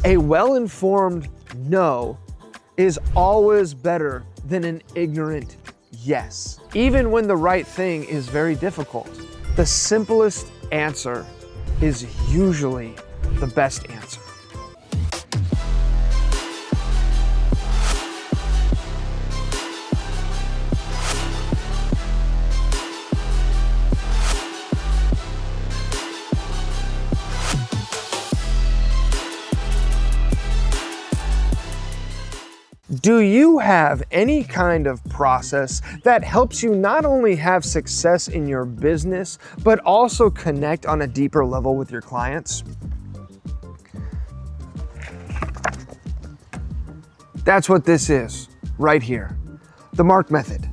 A well-informed no is always better than an ignorant yes. Even when the right thing is very difficult, the simplest answer is usually the best answer. Do you have any kind of process that helps you not only have success in your business, but also connect on a deeper level with your clients? That's what this is right here, the M²ARK method.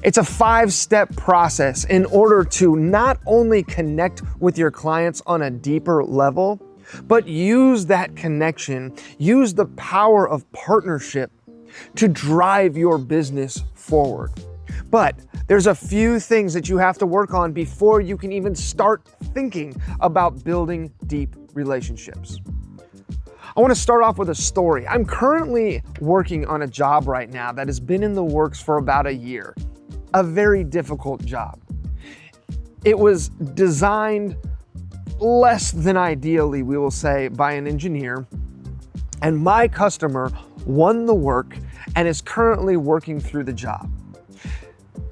It's a 5-step process in order to not only connect with your clients on a deeper level, but use that connection, use the power of partnership to drive your business forward. But there's a few things that you have to work on before you can even start thinking about building deep relationships. I want to start off with a story. I'm currently working on a job right now that has been in the works for about a year. A very difficult job. It was designed less than ideally, we will say, by an engineer, and my customer won the work and is currently working through the job.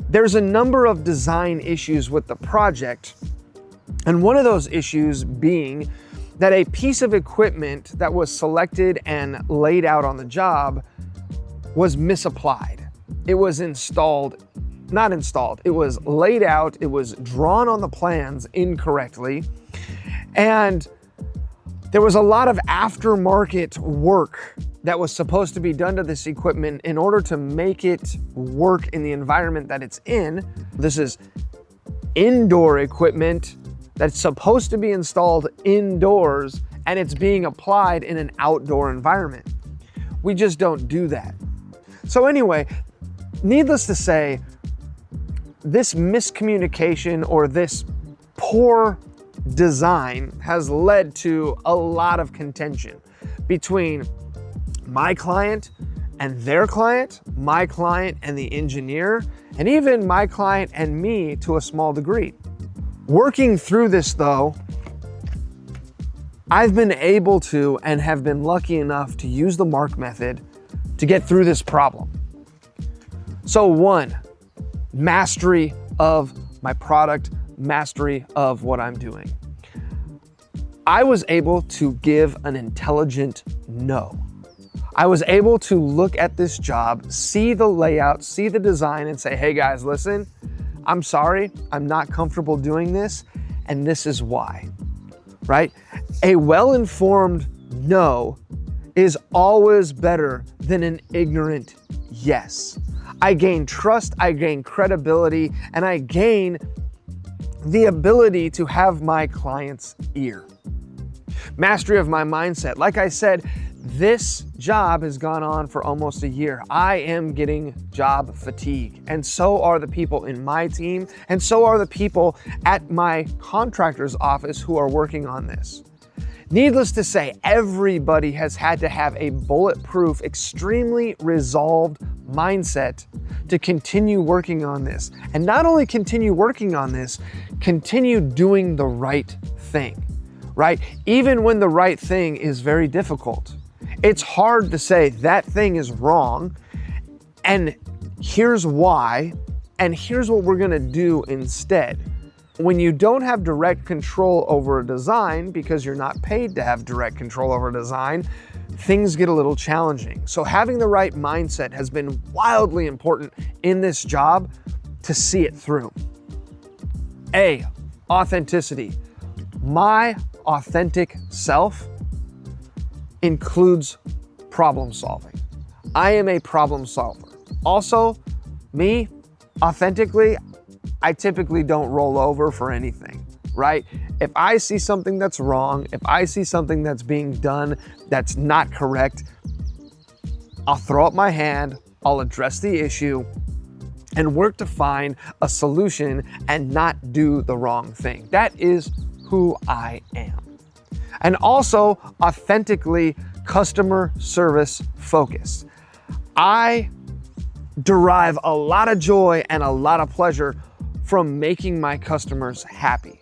There's a number of design issues with the project, and one of those issues being that a piece of equipment that was selected and laid out on the job was misapplied. It was not installed, it was laid out, it was drawn on the plans incorrectly, and there was a lot of aftermarket work that was supposed to be done to this equipment in order to make it work in the environment that it's in. This is indoor equipment that's supposed to be installed indoors, and it's being applied in an outdoor environment. We just don't do that. So anyway, needless to say, this miscommunication or this poor design has led to a lot of contention between my client and their client, my client and the engineer, and even my client and me to a small degree. Working through this though, I've been able to and have been lucky enough to use the M²ARK method to get through this problem. So 1, mastery of my product, mastery of what I'm doing. I was able to give an intelligent no. I was able to look at this job, see the layout, see the design, and say, hey guys, listen, I'm sorry, I'm not comfortable doing this, and this is why, right? A well-informed no is always better than an ignorant yes. I gain trust, I gain credibility, and I gain the ability to have my client's ear. Mastery of my mindset. Like I said, this job has gone on for almost a year. I am getting job fatigue, and so are the people in my team, and so are the people at my contractor's office who are working on this. Needless to say, everybody has had to have a bulletproof, extremely resolved mindset to continue working on this. And not only continue working on this, continue doing the right thing, right? Even when the right thing is very difficult. It's hard to say that thing is wrong, and here's why, and here's what we're gonna do instead. When you don't have direct control over a design, because you're not paid to have direct control over a design, things get a little challenging. So having the right mindset has been wildly important in this job to see it through. A, authenticity. My authentic self includes problem solving. I am a problem solver. Also, me, authentically, I typically don't roll over for anything, right? If I see something that's wrong, if I see something that's being done that's not correct, I'll throw up my hand, I'll address the issue, and work to find a solution and not do the wrong thing. That is who I am. And also authentically customer service focused. I derive a lot of joy and a lot of pleasure from making my customers happy,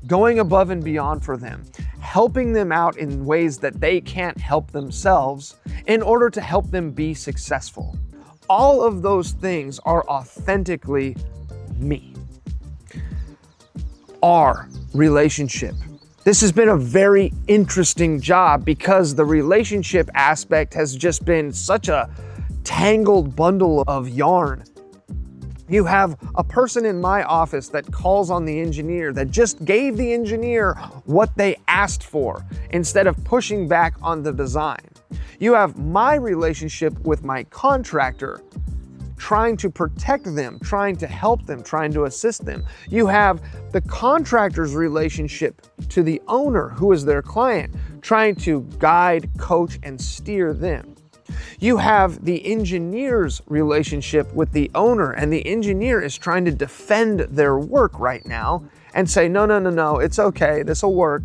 going above and beyond for them, helping them out in ways that they can't help themselves in order to help them be successful. All of those things are authentically me. Our relationship. This has been a very interesting job because the relationship aspect has just been such a tangled bundle of yarn. You have a person in my office that calls on the engineer, that just gave the engineer what they asked for instead of pushing back on the design. You have my relationship with my contractor, trying to protect them, trying to help them, trying to assist them. You have the contractor's relationship to the owner, who is their client, trying to guide, coach, and steer them. You have the engineer's relationship with the owner, and the engineer is trying to defend their work right now and say, no, it's okay, this will work.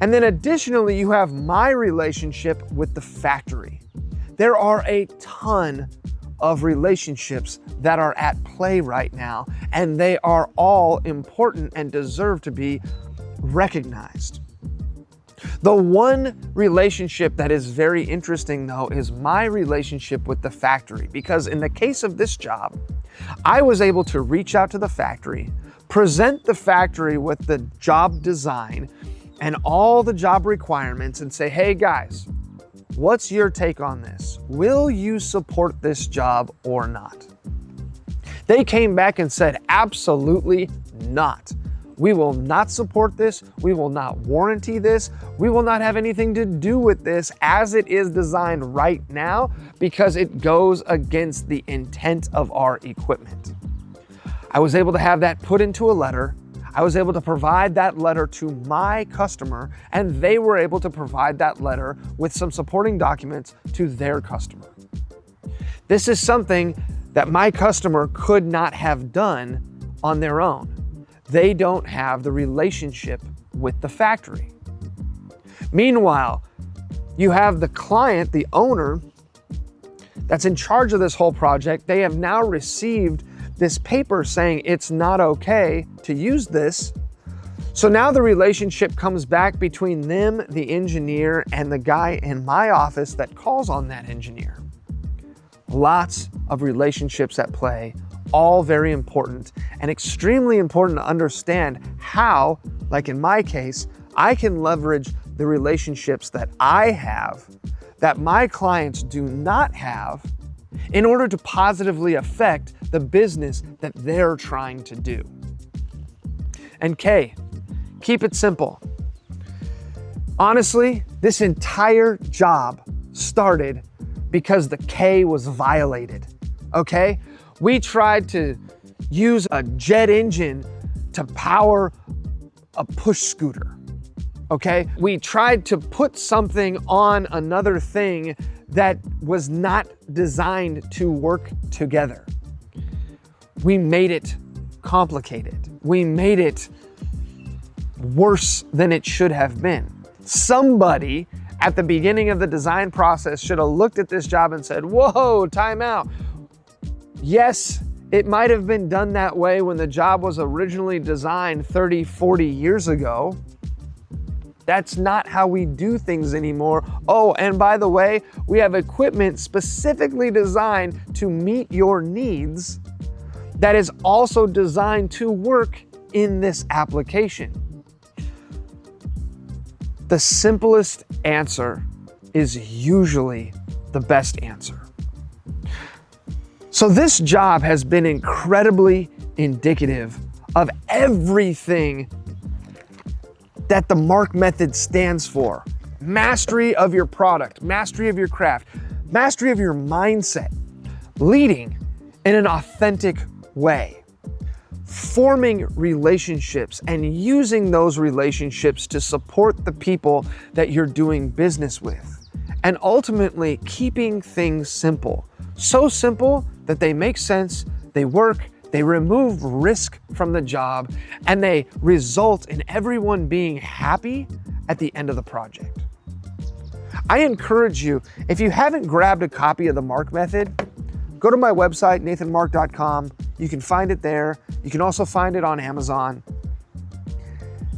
And then additionally, you have my relationship with the factory. There are a ton of relationships that are at play right now, and they are all important and deserve to be recognized. The one relationship that is very interesting, though, is my relationship with the factory, because in the case of this job, I was able to reach out to the factory, present the factory with the job design and all the job requirements and say, hey guys, what's your take on this? Will you support this job or not? They came back and said, absolutely not. We will not support this. We will not warranty this. We will not have anything to do with this as it is designed right now because it goes against the intent of our equipment. I was able to have that put into a letter. I was able to provide that letter to my customer, and they were able to provide that letter with some supporting documents to their customer. This is something that my customer could not have done on their own. They don't have the relationship with the factory. Meanwhile, you have the client, the owner, that's in charge of this whole project. They have now received this paper saying it's not okay to use this. So now the relationship comes back between them, the engineer, and the guy in my office that calls on that engineer. Lots of relationships at play, all very important and extremely important to understand how, like in my case, I can leverage the relationships that I have that my clients do not have in order to positively affect the business that they're trying to do. And K, keep it simple. Honestly, this entire job started because the K was violated, okay? We tried to use a jet engine to power a push scooter, okay? We tried to put something on another thing that was not designed to work together. We made it complicated. We made it worse than it should have been. Somebody at the beginning of the design process should have looked at this job and said, whoa, time out. Yes, it might have been done that way when the job was originally designed 30, 40 years ago. That's not how we do things anymore. Oh, and by the way, we have equipment specifically designed to meet your needs that is also designed to work in this application. The simplest answer is usually the best answer. So this job has been incredibly indicative of everything that the M²ARK method stands for. Mastery of your product, mastery of your craft, mastery of your mindset, leading in an authentic way, forming relationships and using those relationships to support the people that you're doing business with, and ultimately keeping things simple. So simple that they make sense, they work, they remove risk from the job, and they result in everyone being happy at the end of the project. I encourage you, if you haven't grabbed a copy of the M²ARK method, go to my website, nathanmark.com. You can find it there. You can also find it on Amazon.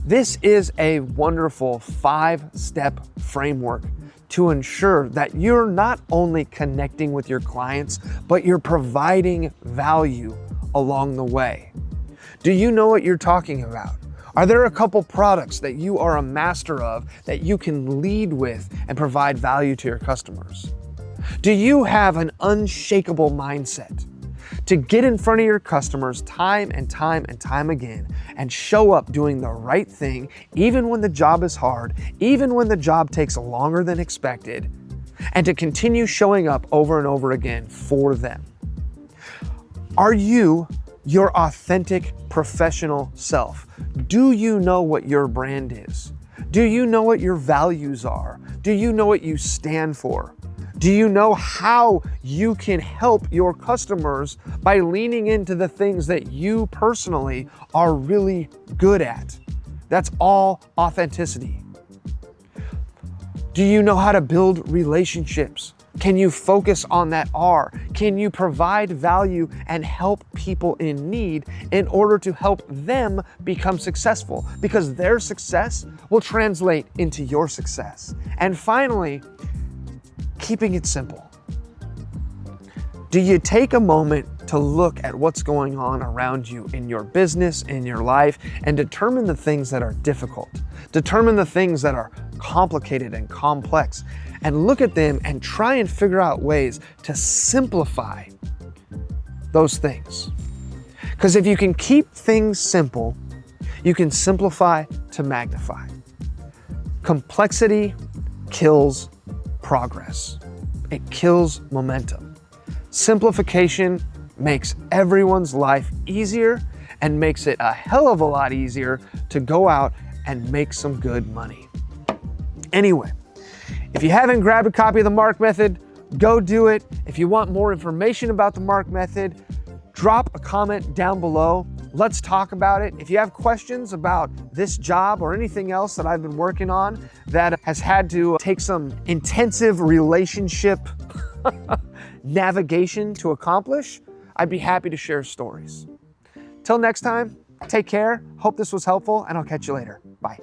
This is a wonderful 5-step framework to ensure that you're not only connecting with your clients, but you're providing value along the way. Do you know what you're talking about? Are there a couple products that you are a master of that you can lead with and provide value to your customers? Do you have an unshakable mindset to get in front of your customers time and time and time again and show up doing the right thing, even when the job is hard, even when the job takes longer than expected, and to continue showing up over and over again for them? Are you your authentic professional self? Do you know what your brand is? Do you know what your values are? Do you know what you stand for? Do you know how you can help your customers by leaning into the things that you personally are really good at? That's all authenticity. Do you know how to build relationships? Can you focus on that R? Can you provide value and help people in need in order to help them become successful? Because their success will translate into your success. And finally, keeping it simple. Do you take a moment to look at what's going on around you in your business, in your life, and determine the things that are difficult? Determine the things that are complicated and complex, and look at them and try and figure out ways to simplify those things. Because if you can keep things simple, you can simplify to magnify. Complexity kills progress. It kills momentum. Simplification makes everyone's life easier and makes it a hell of a lot easier to go out and make some good money. Anyway, if you haven't grabbed a copy of the M²ARK method, go do it. If you want more information about the M²ARK method, drop a comment down below. Let's talk about it. If you have questions about this job or anything else that I've been working on that has had to take some intensive relationship navigation to accomplish, I'd be happy to share stories. Till next time, take care. Hope this was helpful, and I'll catch you later. Bye.